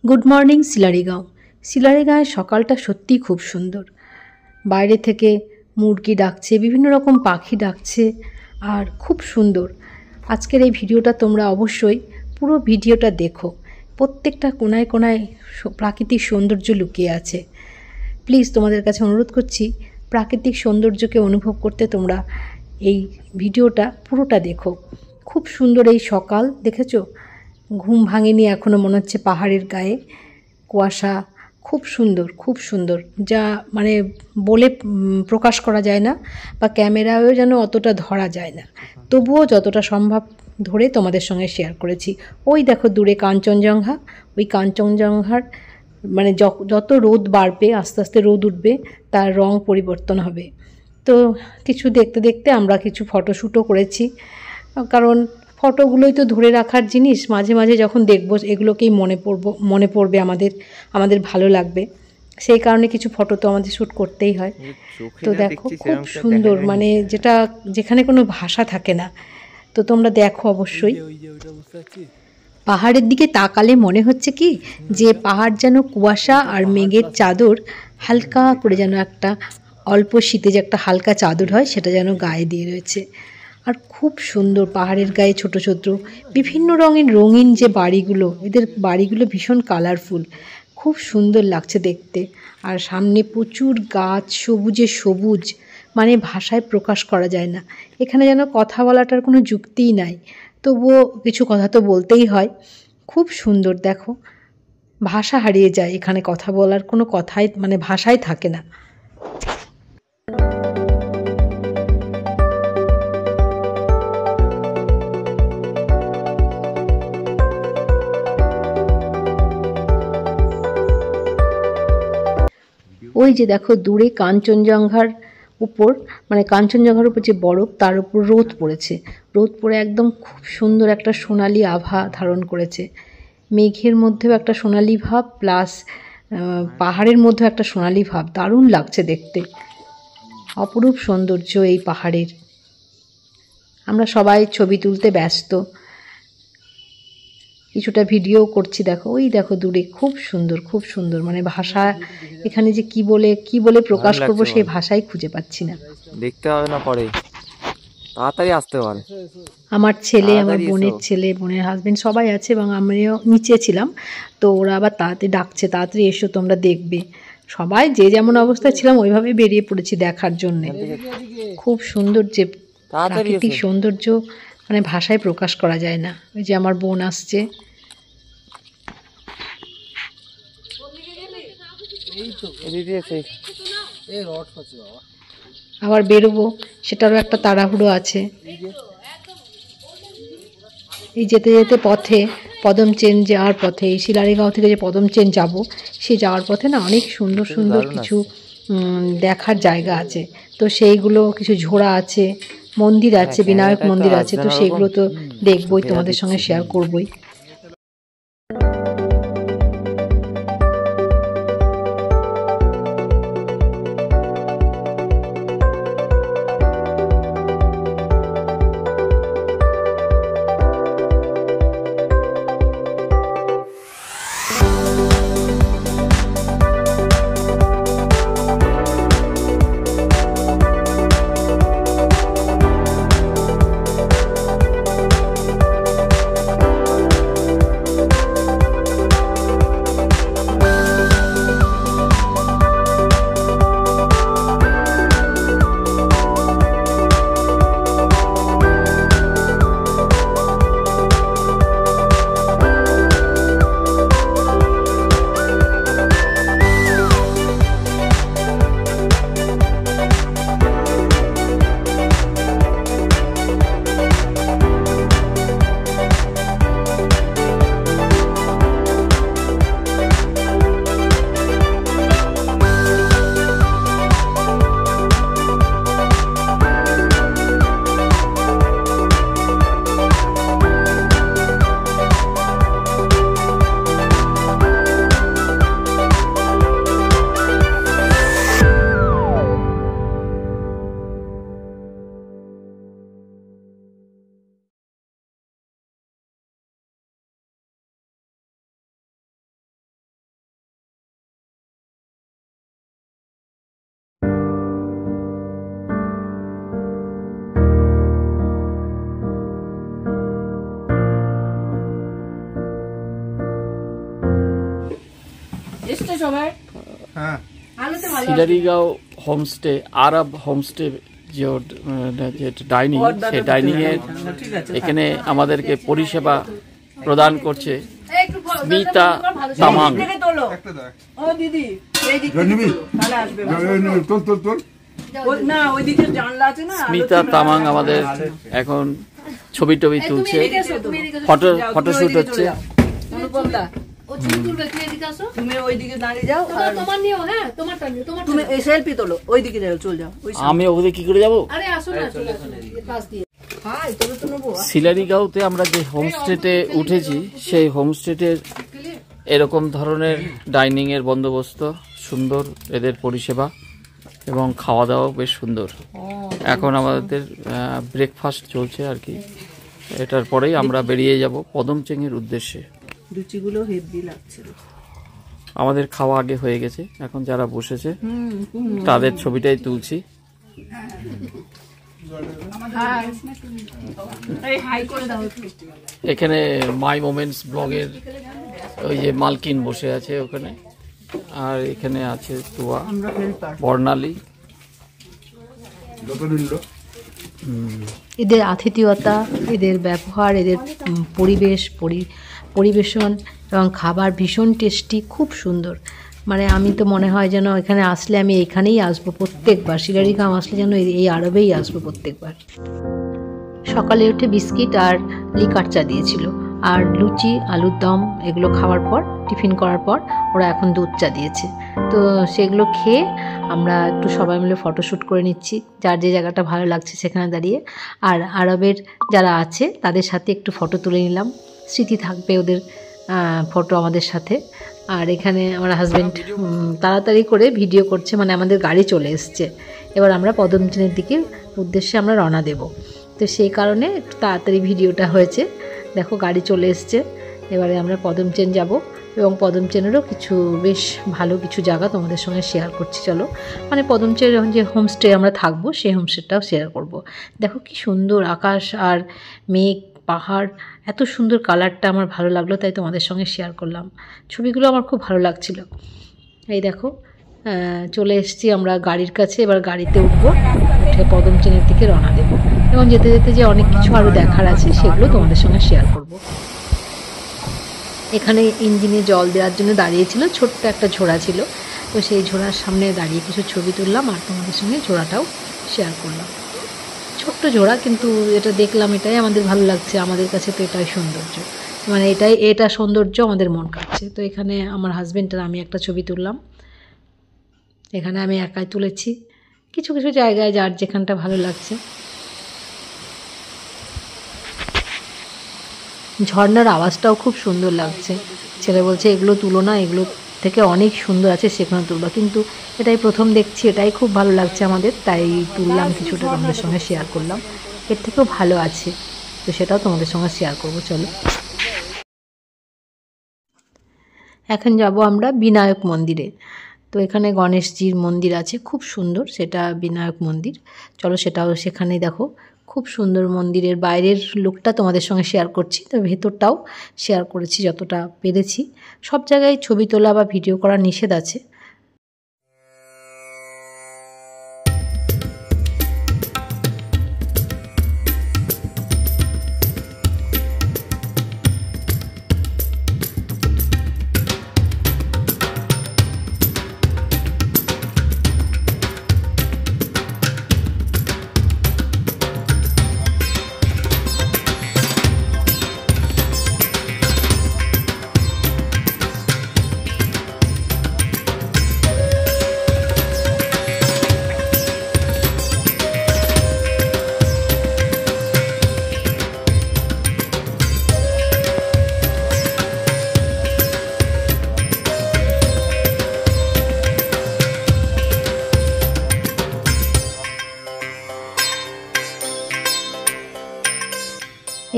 Good morning Sillerygaon. সিলারিগাঁয়ের সকালটা সত্যিই খুব সুন্দর। বাইরে থেকে মুরগি ডাকছে, বিভিন্ন রকম পাখি ডাকছে, আর খুব সুন্দর। আজকের এই ভিডিওটা তোমরা অবশ্যই পুরো ভিডিওটা দেখো। প্রত্যেকটা কোনায় কোনায় প্রাকৃতিক সৌন্দর্য লুকিয়ে আছে। প্লিজ তোমাদের কাছে অনুরোধ করছি, প্রাকৃতিক সৌন্দর্যকে অনুভব করতে তোমরা এই ভিডিওটা পুরোটা দেখো। খুব সুন্দর এই সকাল, দেখেছো? ঘুম ভাঙেনি এখনও, মনে হচ্ছে পাহাড়ের গায়ে কুয়াশা। খুব সুন্দর, খুব সুন্দর, যা মানে বলে প্রকাশ করা যায় না, বা ক্যামেরায়ও যেন অতটা ধরা যায় না। তবুও যতটা সম্ভব ধরে তোমাদের সঙ্গে শেয়ার করেছি। ওই দেখো দূরে কাঞ্চনজঙ্ঘা, ওই কাঞ্চনজঙ্ঘার মানে যত রোদ বাড়বে, আস্তে আস্তে রোদ উঠবে, তার রং পরিবর্তন হবে। তো কিছু দেখতে দেখতে আমরা কিছু ফটোশ্যুটও করেছি, কারণ ফটোগুলোই তো ধরে রাখার জিনিস। মাঝে মাঝে যখন দেখব এগুলোকেই মনে পড়বে আমাদের ভালো লাগবে, সেই কারণে কিছু ফটো তো আমাদের শ্যুট করতেই হয়। তো দেখো খুব সুন্দর, মানে যেখানে কোনো ভাষা থাকে না। তো তোমরা দেখো অবশ্যই। পাহাড়ের দিকে তাকালে মনে হচ্ছে কি যে পাহাড় যেন কুয়াশা আর মেঘের চাদর হালকা করে, যেন একটা অল্প শীতে যে একটা হালকা চাদর হয়, সেটা যেন গায়ে দিয়ে রয়েছে। আর খুব সুন্দর পাহাড়ের গায়ে ছোট ছোট বিভিন্ন রঙিন যে বাড়িগুলো, এদের বাড়িগুলো ভীষণ কালারফুল, খুব সুন্দর লাগছে দেখতে। আর সামনে প্রচুর গাছ, সবুজে সবুজ, মানে ভাষায় প্রকাশ করা যায় না। এখানে যেন কথা বলাটার কোনো যুক্তিই নাই, তবুও কিছু কথা তো বলতেই হয়। খুব সুন্দর, দেখো ভাষা হারিয়ে যায় এখানে, কথা বলার কোনো কথাই মানে ভাষাই থাকে না। ওই যে দেখো দূরে কাঞ্চনজঙ্ঘার উপর, মানে কাঞ্চনজঙ্ঘার উপর যে বরফ, তার উপর রোদ পড়েছে। রোদ পড়ে একদম খুব সুন্দর একটা সোনালি আভা ধারণ করেছে। মেঘের মধ্যেও একটা সোনালি ভাব, প্লাস পাহাড়ের মধ্যেও একটা সোনালি ভাব, দারুণ লাগছে দেখতে। অপরূপ সৌন্দর্য এই পাহাড়ের। আমরা সবাই ছবি তুলতে ব্যস্ত, কিছুটা ভিডিও করছি। দেখো ওই দেখো দূরে, খুব সুন্দর, খুব সুন্দর, মানে ভাষা এখানে যে কি বলে প্রকাশ করব সেই ভাষাই খুঁজে পাচ্ছি না। দেখতে হবে না, পরে তাড়াতাড়ি আসতে পারে। আমার ছেলে, আমার বোনের ছেলে, বোনের হাজবেন্ড সবাই আছে, এবং আমিও নিচে ছিলাম। তো ওরা আবার তাড়াতাড়ি ডাকছে, তাড়াতাড়ি এসো তোমরা দেখবে। সবাই যে যেমন অবস্থায় ছিলাম ওইভাবেই বেরিয়ে পড়েছি দেখার জন্য। খুব সুন্দর যে প্রাকৃতিক সৌন্দর্য, মানে ভাষায় প্রকাশ করা যায় না। ওই যে আমার বোন আসছে। আবার বেরোবো, সেটারও একটা তাড়াহুড়ো আছে। এই যেতে যেতে পথে পদমচেন যাওয়ার পথে, এই শিলারিগাঁও থেকে যে পদমচেন যাব, সেই যাওয়ার পথে না অনেক সুন্দর সুন্দর কিছু দেখার জায়গা আছে। তো সেইগুলো কিছু ঝোড়া আছে, মন্দির আছে, বিনায়ক মন্দির আছে। তো সেগুলো তো দেখবই, তোমাদের সঙ্গে শেয়ার করবই। এসছে সবাই। হ্যাঁ, সিলারিগাঁও হোমস্টে, আরব হোমস্টে যে ডাইনিং, সেই ডাইনিং এর এখানে আমাদেরকে পরিষেবা প্রদান করছে স্মিতা তামাং। একটা দেখ। ও দিদি এইদিকে জানিবি? তাহলে আসবে। তোল তোল তোল। না ওইদিকে জানলা আছে না। স্মিতা তামাং আমাদের এখন ছবি টবি তুলছে, ফটোশুট হচ্ছে। অনুপমদা ও ছবি তুলবে, তুমি এদিকে আসো। তুমি ওইদিকে দাঁড়িয়ে যাও আর তোমার নিও, হ্যাঁ তোমারটা নিও, তোমার তুমি এই সেলফি তোলো, ওইদিকে যাও, চল যাও। ওই আমি ওখানে কি করে যাব? আরে আসো না, চলে আসো পাশ দিয়ে। হাই তোলো তো নেবো। সিলারিগাঁওতে আমরা যে হোমস্টেতে উঠেছি, সেই হোমস্টেটের এরকম ধরনের ডাইনিং এর বন্দোবস্ত সুন্দর, এদের পরিষেবা এবং খাওয়া দাওয়া বেশ সুন্দর। এখন আমাদের ব্রেকফাস্ট চলছে আর কি, এটার পরেই আমরা বেরিয়ে যাব পদমচেঙের উদ্দেশ্যে। লুচিগুলো হেভি লাগছে। আমাদের খাওয়া আগে হয়ে গেছে, এখন যারা বসেছে তাদের ছবিটাই তুলছি। এখানে মাই মোমেন্টস ব্লগের ওই যে মালকিন বসে আছে ওখানে, আর এখানে আছে তুয়া, বর্ণালী। এদের আতিথেয়তা, এদের ব্যবহার, এদের পরিবেশন এবং খাবার ভীষণ টেস্টি, খুব সুন্দর। মানে আমি তো মনে হয় যেন এখানে আসলে আমি এখানেই আসবো প্রত্যেকবার, সিলারিগাঁও আসলে যেন এই আরবেই আসবো প্রত্যেকবার। সকালে উঠে বিস্কিট আর লিকার চা দিয়েছিল, আর লুচি, আলুর দম এগুলো খাওয়ার পর, টিফিন করার পর ওরা এখন দুধ চা দিয়েছে। তো সেগুলো খেয়ে আমরা একটু সবাই মিলে ফটোশ্যুট করে নিচ্ছি, যার যে জায়গাটা ভালো লাগছে সেখানে দাঁড়িয়ে। আর আরবের যারা আছে তাদের সাথে একটু ফটো তুলে নিলাম, স্মৃতি থাকবে ওদের ফটো আমাদের সাথে। আর এখানে আমার হাজব্যান্ড তাড়াতাড়ি করে ভিডিও করছে, মানে আমাদের গাড়ি চলে এসছে, এবার আমরা পদমচেনের দিকে উদ্দেশ্যে আমরা রওনা দেব। তো সেই কারণে একটু তাড়াতাড়ি ভিডিওটা হয়েছে। দেখো গাড়ি চলে এসছে, এবারে আমরা পদমচেন যাব এবং পদমচেনেরও কিছু বেশ ভালো কিছু জায়গা তোমাদের সঙ্গে শেয়ার করছি। চলো, মানে পদমচের যে হোমস্টে আমরা থাকবো সেই হোমস্টেটাও শেয়ার করব। দেখো কি সুন্দর আকাশ আর মেঘ, পাহাড়, এত সুন্দর কালারটা আমার ভালো লাগলো, তাই তোমাদের সঙ্গে শেয়ার করলাম। ছবিগুলো আমার খুব ভালো লাগছিল। এই দেখো চলে এসেছি আমরা গাড়ির কাছে, এবার গাড়িতে উঠবো, উঠে পদমচেনের দিকে রওনা দেবো এবং যেতে যেতে যে অনেক কিছু আরও দেখার আছে সেগুলো তোমাদের সঙ্গে শেয়ার করব। এখানে ইঞ্জিনে জল দেওয়ার জন্য দাঁড়িয়েছিল, ছোট্ট একটা ঝোড়া ছিল, তো সেই ঝোড়ার সামনে দাঁড়িয়ে কিছু ছবি তুললাম আর তোমাদের সঙ্গে ঝোড়াটাও শেয়ার করলাম। ছোট্ট ঝোড়া, কিন্তু এটা দেখলাম, এটাই আমাদের ভালো লাগছে, আমাদের কাছে তো এটাই সৌন্দর্য, মানে এটা সৌন্দর্য আমাদের মন কাটছে। তো এখানে আমার হাজব্যান্ড আর আমি একটা ছবি তুললাম, এখানে আমি একাই তুলেছি, কিছু কিছু জায়গায় যার যেখানটা ভালো লাগছে। ঝর্ণার আওয়াজটাও খুব সুন্দর লাগছে। ছেলে বলছে এগুলো তুলো না, এগুলো থেকে অনেক সুন্দর আছে, সেখানে তুলবা, কিন্তু এটাই প্রথম দেখছি, এটাই খুব ভালো লাগছে আমাদের, তাই তুললাম, কিছুটা তোমাদের সঙ্গে শেয়ার করলাম। এর থেকেও ভালো আছে, তো সেটাও তোমাদের সঙ্গে শেয়ার করবো। চলো, এখন যাব আমরা বিনায়ক মন্দিরে। তো এখানে গণেশজির মন্দির আছে, খুব সুন্দর, সেটা বিনায়ক মন্দির। চলো সেটাও, সেখানে দেখো খুব সুন্দর মন্দিরের বাইরের লুকটা তোমাদের সঙ্গে শেয়ার করছি, তো ভেতরটাও শেয়ার করেছি যতটা পেরেছি। সব জায়গায় ছবি তোলা বা ভিডিও করা নিষেধ আছে।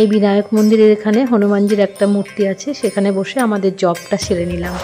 এই বিনায়ক মন্দিরের এখানে হনুমানজির একটা মূর্তি আছে, সেখানে বসে আমাদের জবটা সেরে নিলাম।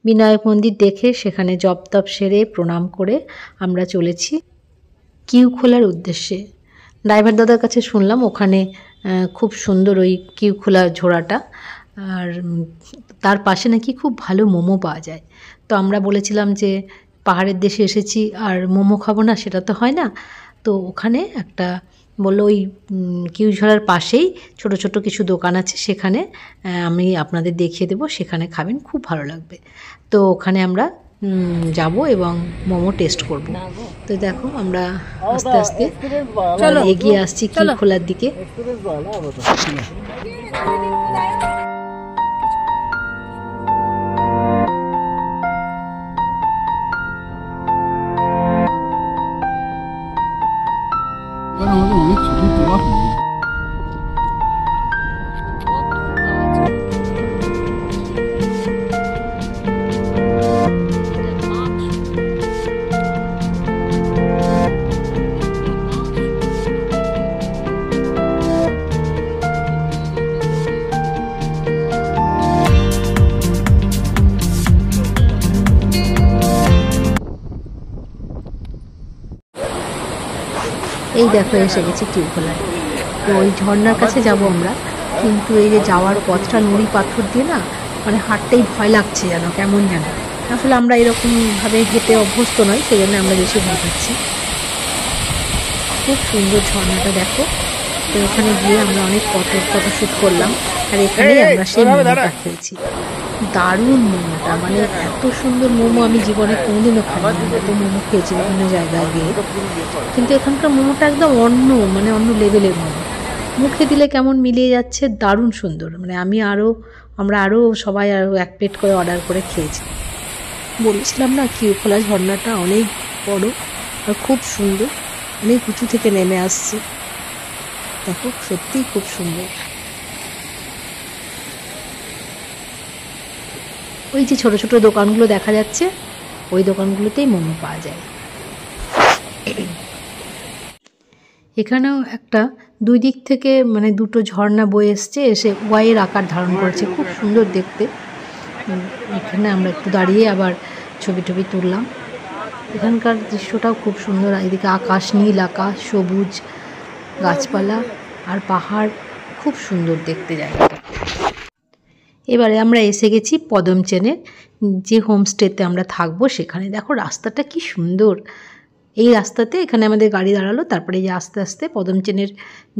বিনায়ক মন্দির দেখে সেখানে জপ তপ সেরে প্রণাম করে আমরা চলেছি কিউখোলার উদ্দেশ্যে। ড্রাইভার দাদার কাছে শুনলাম ওখানে খুব সুন্দর ওই কিউখোলা ঝোড়াটা, আর তার পাশে নাকি খুব ভালো মোমো পাওয়া যায়। তো আমরা বলেছিলাম যে পাহাড়ের দেশে এসেছি আর মোমো খাবো না, সেটা তো হয় না। তো ওখানে একটা বললো ওই কিউঝোড়ার পাশেই ছোট ছোট কিছু দোকান আছে, সেখানে আমি আপনাদের দেখিয়ে দেবো, সেখানে খাবেন, খুব ভালো লাগবে। তো ওখানে আমরা যাব এবং মোমো টেস্ট করব। তো দেখো আমরা আস্তে আস্তে এগিয়ে আসছি কিউখোলার দিকে। অনেক ছবি তোলা হলো। এই দেখো এসে গেছি কিউখোলায়। তো ওই ঝর্ণার কাছে যাব আমরা, কিন্তু এই যে যাওয়ার পথটা নুড়ি পাথর দিয়ে না, মানে হাঁটতেই ভয় লাগছে যেন কেমন যেন। আসলে আমরা এরকমভাবে হেঁটে অভ্যস্ত নয়, সেই জন্য আমরা বেশি ভয় পাচ্ছি। খুব সুন্দর ঝর্ণাটা দেখো। তো ওখানে গিয়ে আমরা অনেক ফটোশ্যুট করলাম, আর এখানেই আমরা সেই মোমোটা খেয়েছি। দারুণ মোমোটা, মানে এত সুন্দর মোমো আমি জীবনে কোনোদিনও খাইনি। এত মোমো খেয়েছি বিভিন্ন জায়গায় গিয়ে, কিন্তু এখানকার মোমোটা একদম অন্য, মানে অন্য লেভেলের মোমো। মুখে দিলে কেমন মিলিয়ে যাচ্ছে, দারুণ সুন্দর। মানে আমরা আরও সবাই আরও 1 প্লেট করে অর্ডার করে খেয়েছি। বলেছিলাম না কিউখোলা ঝর্ণাটা অনেক বড় আর খুব সুন্দর, অনেক উঁচু থেকে নেমে আসছে। দেখো সত্যিই খুব সুন্দর। ওই যে ছোট ছোট দোকানগুলো দেখা যাচ্ছে, ওই দোকানগুলোতেই মোমো পাওয়া যায়। এখানেও একটা 2 দিক থেকে মানে 2টো ঝর্ণা বয়ে এসে ওয়াইয়ের আকার ধারণ করেছে, খুব সুন্দর দেখতে। এখানে আমরা একটু দাঁড়িয়ে আবার ছবি তুললাম। এখানকার দৃশ্যটাও খুব সুন্দর। এদিকে আকাশ, নীল আকাশ, সবুজ গাছপালা আর পাহাড়, খুব সুন্দর দেখতে জায়গাটা। এবারে আমরা এসে গেছি পদমচেনের যে হোমস্টেতে আমরা থাকবো সেখানে। দেখো রাস্তাটা কি সুন্দর। এই রাস্তাতে এখানে আমাদের গাড়ি দাঁড়ালো, তারপরে যে আস্তে আস্তে পদমচেনের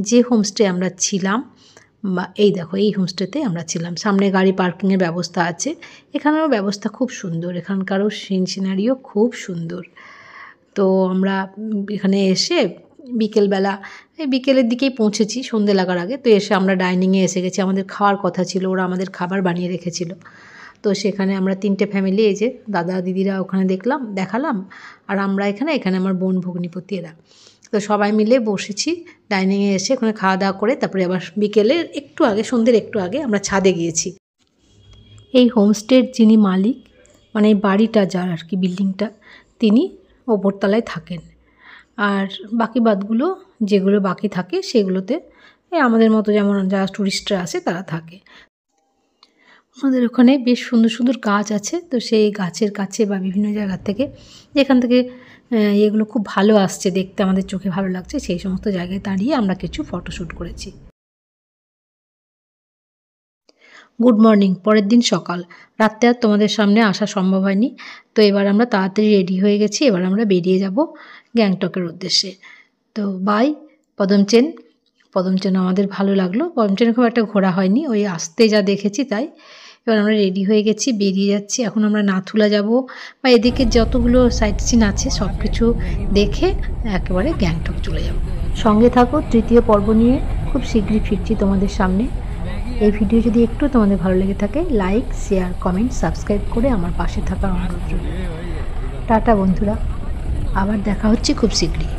যে হোমস্টে আমরা ছিলাম, বা এই দেখো এই হোমস্টেতে আমরা ছিলাম। সামনে গাড়ি পার্কিংয়ের ব্যবস্থা আছে, এখানেরও ব্যবস্থা খুব সুন্দর, এখানকারও সিনারিও খুব সুন্দর। তো আমরা এখানে এসে বিকেলের দিকেই পৌঁছেছি, সন্ধে লাগার আগে। তো এসে আমরা ডাইনিংয়ে এসে গেছি। আমাদের খাওয়ার কথা ছিল, ওরা আমাদের খাবার বানিয়ে রেখেছিল। তো সেখানে আমরা 3টে ফ্যামিলি, এই যে দাদা দিদিরা ওখানে দেখালাম, আর আমরা এখানে আমার বোন ভগ্নিপতি এরা। তো সবাই মিলে বসেছি ডাইনিংয়ে এসে, ওখানে খাওয়া দাওয়া করে তারপরে আবার বিকেলের একটু আগে, সন্ধ্যের একটু আগে আমরা ছাদে গিয়েছি। এই হোমস্টের যিনি মালিক, মানে এই বাড়িটা যার আর কি, বিল্ডিংটা, তিনি ওপরতলায় থাকেন। আর বাকি বাদগুলো যেগুলো বাকি থাকে সেগুলোতে আমাদের মতো যেমন যারা টুরিস্টরা আসে তারা থাকে। আমাদের ওখানে বেশ সুন্দর সুন্দর গাছ আছে, তো সেই গাছের কাছে বা বিভিন্ন জায়গা থেকে, যেখান থেকে এগুলো খুব ভালো আসছে দেখতে, আমাদের চোখে ভালো লাগছে, সেই সমস্ত জায়গায় দাঁড়িয়ে আমরা কিছু ফটোশ্যুট করেছি। Good morning. পরের দিন সকাল। রাত্রে আর তোমাদের সামনে আসা সম্ভব হয়নি, তো এবার আমরা তাড়াতাড়ি রেডি হয়ে গেছি। এবার আমরা বেরিয়ে যাব গ্যাংটকের উদ্দেশ্যে। তো বাই পদমচেন আমাদের ভালো লাগলো। পদমচেনে খুব একটা ঘোরা হয়নি, ওই আসতে যা দেখেছি তাই। এবার আমরা রেডি হয়ে গেছি, বেরিয়ে যাচ্ছি। এখন আমরা নাথুলা যাব, বা এদিকে যতগুলো সাইট সিন আছে সব কিছু দেখে একেবারে গ্যাংটক চলে যাব। সঙ্গে থাকো, 3য় পর্ব নিয়ে খুব শীঘ্রই ফিরছি তোমাদের সামনে। এই ভিডিও যদি একটু তোমাদের ভালো লেগে থাকে, লাইক, শেয়ার, কমেন্ট, সাবস্ক্রাইব করে আমার পাশে থাকার অনুরোধ রইল। টাটা বন্ধুরা, আবার দেখা হচ্ছে খুব শীঘ্রই।